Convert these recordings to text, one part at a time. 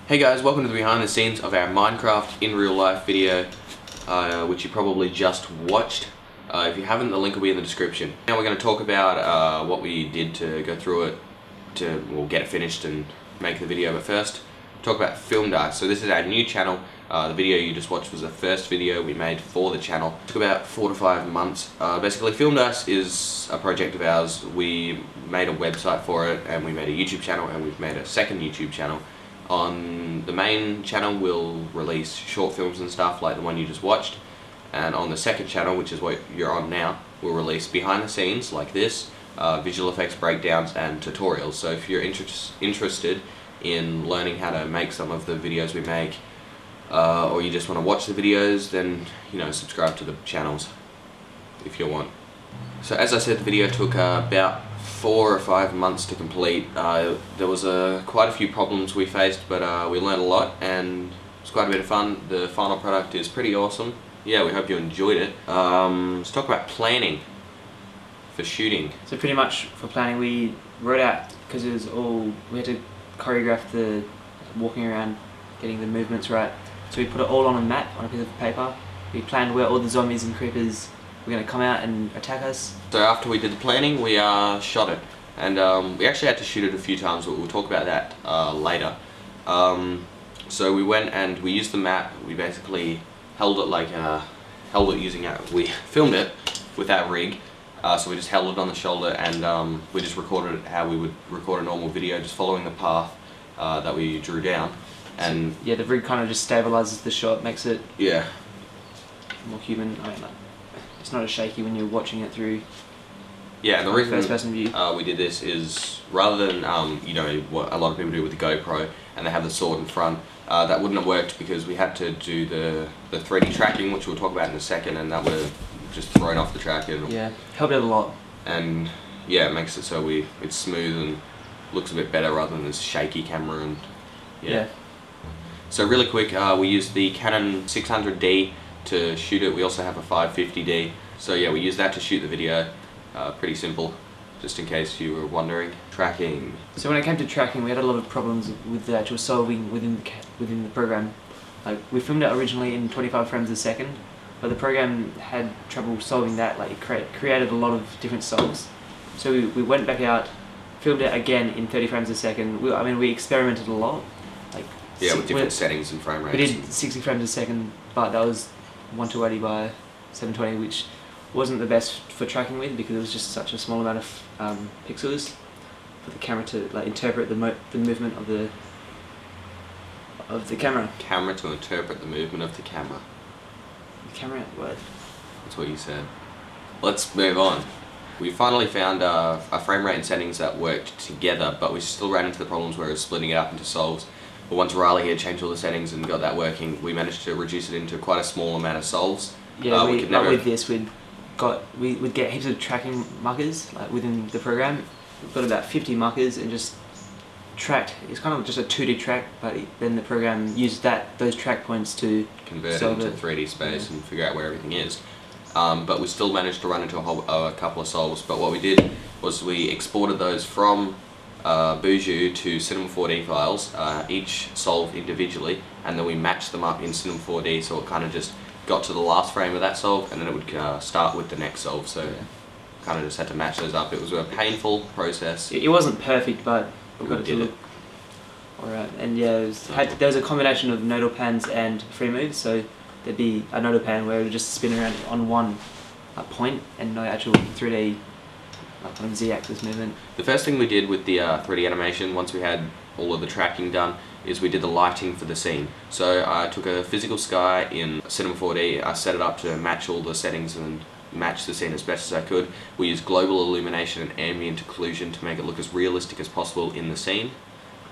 Hey guys, welcome to the behind the scenes of our Minecraft in real life video, which you probably just watched. If you haven't, the link will be in the description. Now we're going to talk about what we did to go through it, to get it finished and make the video. But first, talk about Filmed Us. So this is our new channel. The video you just watched was the first video we made for the channel. It took about 4 to 5 months. Basically, Filmed Us is a project of ours. We made a website for it, and we made a YouTube channel, and we've made a second YouTube channel. On the main channel we'll release short films and stuff like the one you just watched, and on the second channel, which is what you're on now, we'll release behind the scenes like this, visual effects breakdowns and tutorials. So if you're interested in learning how to make some of the videos we make, or you just want to watch the videos, then subscribe to the channels if you want. So as I said, the video took about 4 or 5 months to complete. There was quite a few problems we faced, but we learned a lot and it was quite a bit of fun. The final product is pretty awesome. Yeah, we hope you enjoyed it. Let's talk about planning for shooting. So pretty much for planning, we wrote out, because we had to choreograph the walking around, getting the movements right. So we put it all on a map, on a piece of paper. We planned where all the zombies and creepers were going to come out and attack us. So after we did the planning, we shot it, and we actually had to shoot it a few times, but we'll talk about that later. So we went and we used the map. We basically held it we filmed it with our rig. So we just held it on the shoulder, and we just recorded it how we would record a normal video, just following the path that we drew down. And yeah, the rig kind of just stabilizes the shot, makes it more human. I mean, it's not as shaky when you're watching it through. Yeah, and the reason first person view. We did this is, rather than what a lot of people do with the GoPro and they have the sword in front, that wouldn't have worked because we had to do the 3D tracking, which we'll talk about in a second, and that would have just thrown off the track. Yeah, helped out a lot. And yeah, it makes it so it's smooth and looks a bit better rather than this shaky camera. And yeah. So really quick, we used the Canon 600D to shoot it. We also have a 550D. So yeah, we used that to shoot the video. Pretty simple, just in case you were wondering. Tracking. So when it came to tracking, we had a lot of problems with the actual solving within the program. Like, we filmed it originally in 25 frames a second, but the program had trouble solving that. Like, it created a lot of different solves. So we went back out, filmed it again in 30 frames a second. We experimented a lot. With different settings and frame rates. We did 60 frames a second, but that was 1280 by 720, which wasn't the best for tracking with because it was just such a small amount of pixels for the camera to interpret the movement of the camera. Camera to interpret the movement of the camera. The camera, what? That's what you said. Let's move on. We finally found a frame rate and settings that worked together, but we still ran into the problems where it was splitting it up into solves. But once Riley had changed all the settings and got that working, we managed to reduce it into quite a small amount of solves. Yeah, with this we'd get heaps of tracking markers within the program. We've got about 50 markers and just tracked. It's kind of just a 2D track, but then the program used those track points to convert it into 3D space and figure out where everything is. But we still managed to run into a couple of solves. But what we did was we exported those from Buju to Cinema 4D files, each solve individually, and then we matched them up in Cinema 4D, so it kind of just got to the last frame of that solve, and then it would start with the next solve. So kind of just had to match those up. It was a painful process. It wasn't perfect, but we got it to look alright. And yeah, there was a combination of nodal pans and free moves. So there'd be a nodal pan where it would just spin around on one point, and no actual 3D Z-axis movement. The first thing we did with the 3D animation, once we had all of the tracking done, is we did the lighting for the scene. So I took a physical sky in Cinema 4D, I set it up to match all the settings and match the scene as best as I could. We used global illumination and ambient occlusion to make it look as realistic as possible in the scene.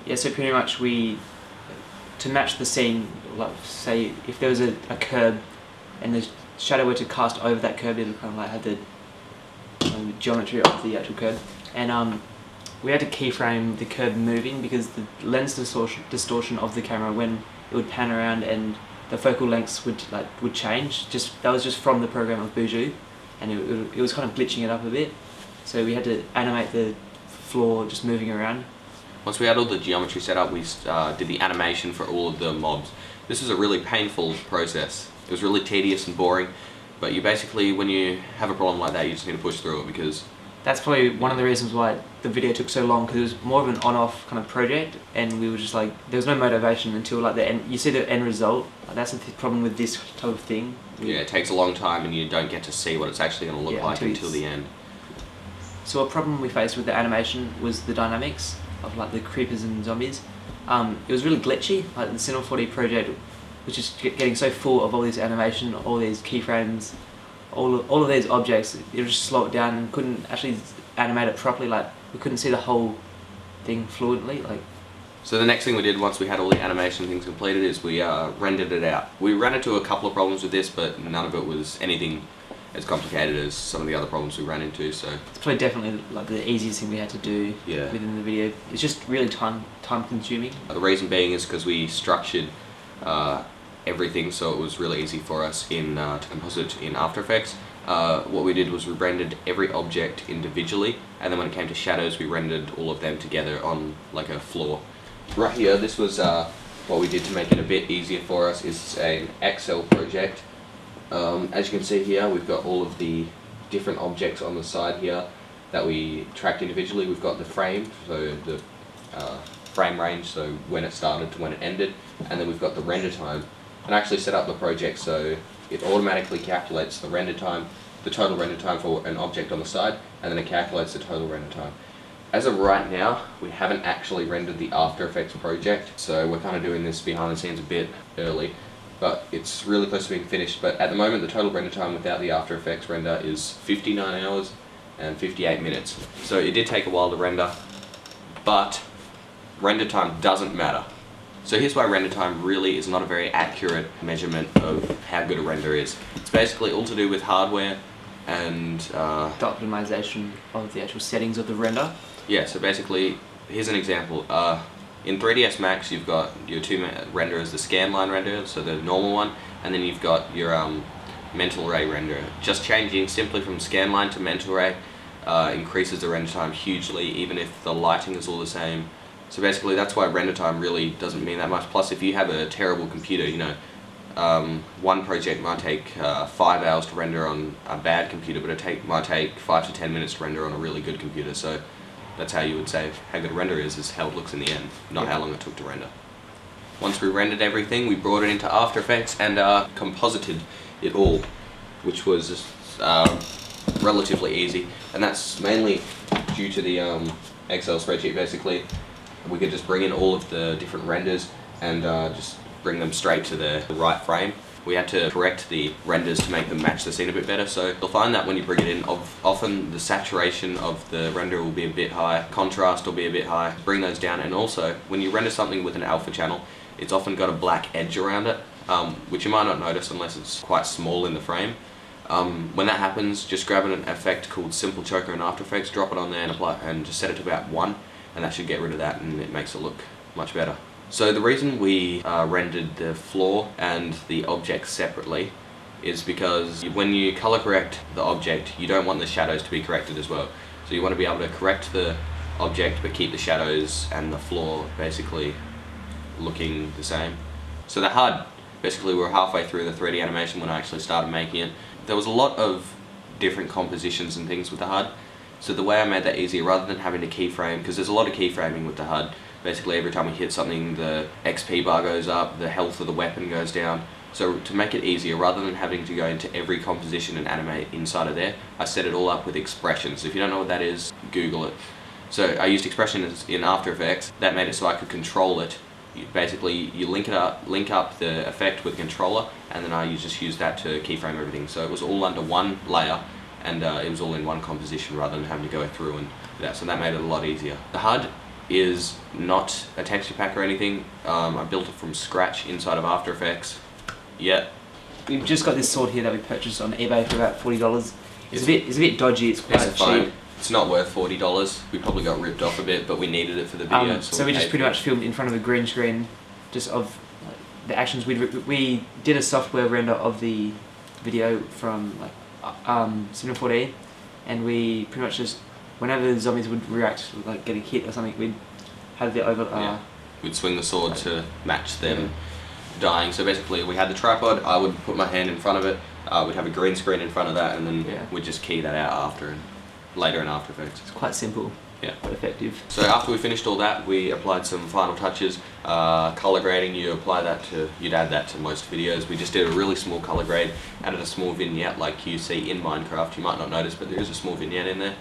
Yeah, so pretty much to match the scene, like say if there was a curb and the shadow were to cast over that curb, it would kind of have the geometry of the actual curb, and we had to keyframe the curb moving because the lens distortion of the camera, when it would pan around and the focal lengths would change. That was just from the program of Buju, and it was kind of glitching it up a bit. So we had to animate the floor just moving around. Once we had all the geometry set up, we did the animation for all of the mobs. This was a really painful process. It was really tedious and boring, but you basically, when you have a problem like that, you just need to push through it, because that's probably one of the reasons why the video took so long, because it was more of an on-off kind of project, and we were just like, there was no motivation until like the end. You see the end result. That's the problem with this type of thing. Yeah, it takes a long time and you don't get to see what it's actually going to look like until the end. So a problem we faced with the animation was the dynamics of like the creepers and zombies. It was really glitchy. Like the Cinema 4D project was just getting so full of all this animation, all these keyframes, all of these objects. It would just slow it down and couldn't actually animate it properly. Like we couldn't see the whole thing fluently. Like. So the next thing we did once we had all the animation things completed is we rendered it out. We ran into a couple of problems with this, but none of it was anything as complicated as some of the other problems we ran into. So it's probably definitely like the easiest thing we had to do within the video. It's just really time consuming. The reason being is because we structured everything so it was really easy for us to composite in After Effects. What we did was we rendered every object individually, and then when it came to shadows we rendered all of them together on like a floor. Right here, this was what we did to make it a bit easier for us. Is an Excel project. As you can see here, we've got all of the different objects on the side here that we tracked individually. We've got the frame, so the frame range, so when it started to when it ended, and then we've got the render time. And I actually set up the project so it automatically calculates the render time, the total render time for an object on the side, and then it calculates the total render time. As of right now, we haven't actually rendered the After Effects project, so we're kind of doing this behind the scenes a bit early, but it's really close to being finished. But at the moment, the total render time without the After Effects render is 59 hours and 58 minutes. So it did take a while to render, but render time doesn't matter. So here's why render time really is not a very accurate measurement of how good a render is. It's basically all to do with hardware and the optimization of the actual settings of the render. Yeah, so basically, here's an example. In 3ds Max, you've got your two renderers, the scanline renderer, so the normal one, and then you've got your mental ray renderer. Just changing simply from scanline to mental ray increases the render time hugely, even if the lighting is all the same. So basically, that's why render time really doesn't mean that much. Plus, if you have a terrible computer, you know, one project might take 5 hours to render on a bad computer, but it might take 5 to 10 minutes to render on a really good computer. So that's how you would say how good a render is how it looks in the end, not how long it took to render. Once we rendered everything, we brought it into After Effects and composited it all, which was relatively easy. And that's mainly due to the Excel spreadsheet. Basically, we could just bring in all of the different renders and just bring them straight to the right frame. We had to correct the renders to make them match the scene a bit better, so you'll find that when you bring it in, often the saturation of the render will be a bit high, contrast will be a bit high. Bring those down, and also when you render something with an alpha channel, it's often got a black edge around it, which you might not notice unless it's quite small in the frame. When that happens, just grab an effect called Simple Choker in After Effects, drop it on there and apply, and just set it to about 1, and that should get rid of that, and it makes it look much better. So the reason we rendered the floor and the object separately is because when you color correct the object, you don't want the shadows to be corrected as well. So you want to be able to correct the object but keep the shadows and the floor basically looking the same. So the HUD, basically we were halfway through the 3D animation when I actually started making it. There was a lot of different compositions and things with the HUD. So the way I made that easier, rather than having to keyframe, because there's a lot of keyframing with the HUD, basically every time we hit something the XP bar goes up, the health of the weapon goes down. So to make it easier, rather than having to go into every composition and animate inside of there, I set it all up with expressions. If you don't know what that is, Google it. So I used expressions in After Effects. That made it so I could control it. You link up the effect with the controller, and then I just use that to keyframe everything. So it was all under one layer, and it was all in one composition rather than having to go through and do that. So that made it a lot easier. The HUD is not a texture pack or anything. I built it from scratch inside of After Effects. Yeah. We've just got this sword here that we purchased on eBay for about $40. It's a bit dodgy. It's quite cheap. It's not worth $40. We probably got ripped off a bit, but we needed it for the video. So we just pretty much filmed in front of a green screen, just of the actions. We did a software render of the video from Cinema 4D, and we pretty much just, whenever the zombies would react, like getting hit or something, we'd have the over. Yeah. We'd swing the sword to match them dying. So basically, we had the tripod. I would put my hand in front of it. We'd have a green screen in front of that, and then we'd just key that out after and later in After Effects. It's quite simple. Yeah. But effective. So after we finished all that, we applied some final touches. Color grading, you'd add that to most videos. We just did a really small color grade, added a small vignette like you see in Minecraft. You might not notice, but there is a small vignette in there.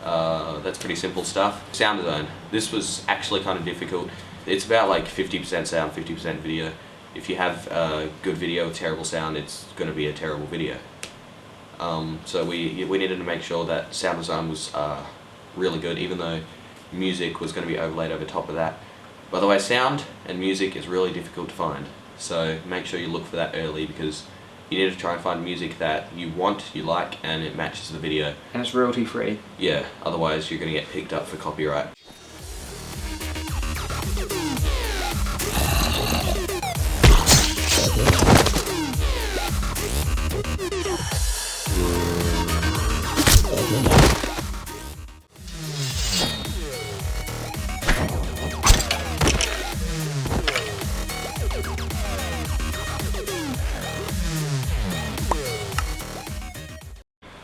That's pretty simple stuff. Sound design. This was actually kind of difficult. It's about like 50% sound, 50% video. If you have a good video with terrible sound, it's going to be a terrible video. So we needed to make sure that sound design was really good, even though music was going to be overlaid over top of that. By the way, sound and music is really difficult to find, so make sure you look for that early, because you need to try and find music that you want, you like, and it matches the video. And it's royalty free. Yeah, otherwise you're going to get picked up for copyright.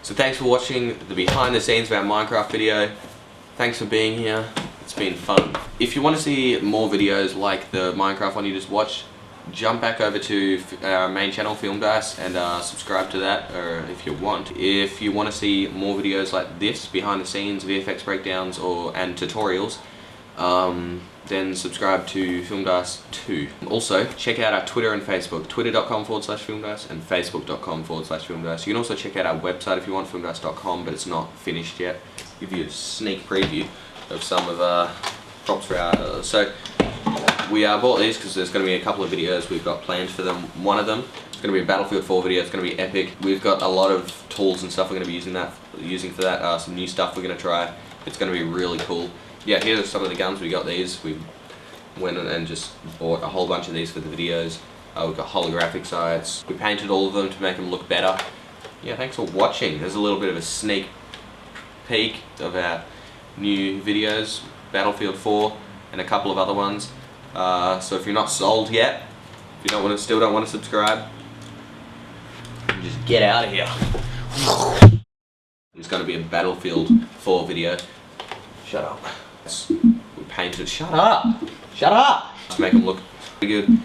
So thanks for watching the behind the scenes of our Minecraft video. Thanks for being here. It's been fun. If you want to see more videos like the Minecraft one you just watched, jump back over to our main channel, Film Dice, and subscribe to that, or if you want. If you want to see more videos like this, behind the scenes, VFX breakdowns, and tutorials, then subscribe to Film Dice 2. Also, check out our Twitter and Facebook, twitter.com/filmdice and facebook.com/filmdice. You can also check out our website if you want, filmdice.com, but it's not finished yet. Give you a sneak preview of some of our props for our... So, we bought these because there's going to be a couple of videos we've got planned for them. One of them is going to be a Battlefield 4 video. It's going to be epic. We've got a lot of tools and stuff we're going to be using for that. Some new stuff we're going to try. It's going to be really cool. Yeah, here are some of the guns. We got these. We went and just bought a whole bunch of these for the videos. We've got holographic sights. We painted all of them to make them look better. Yeah, thanks for watching. There's a little bit of a sneak peek of our new videos, Battlefield 4 and a couple of other ones. So if you're not sold yet, if you still don't want to subscribe, just get out of here. There's going to be a Battlefield 4 video. Shut up. We painted. Shut up! Shut up! Let's make them look pretty good.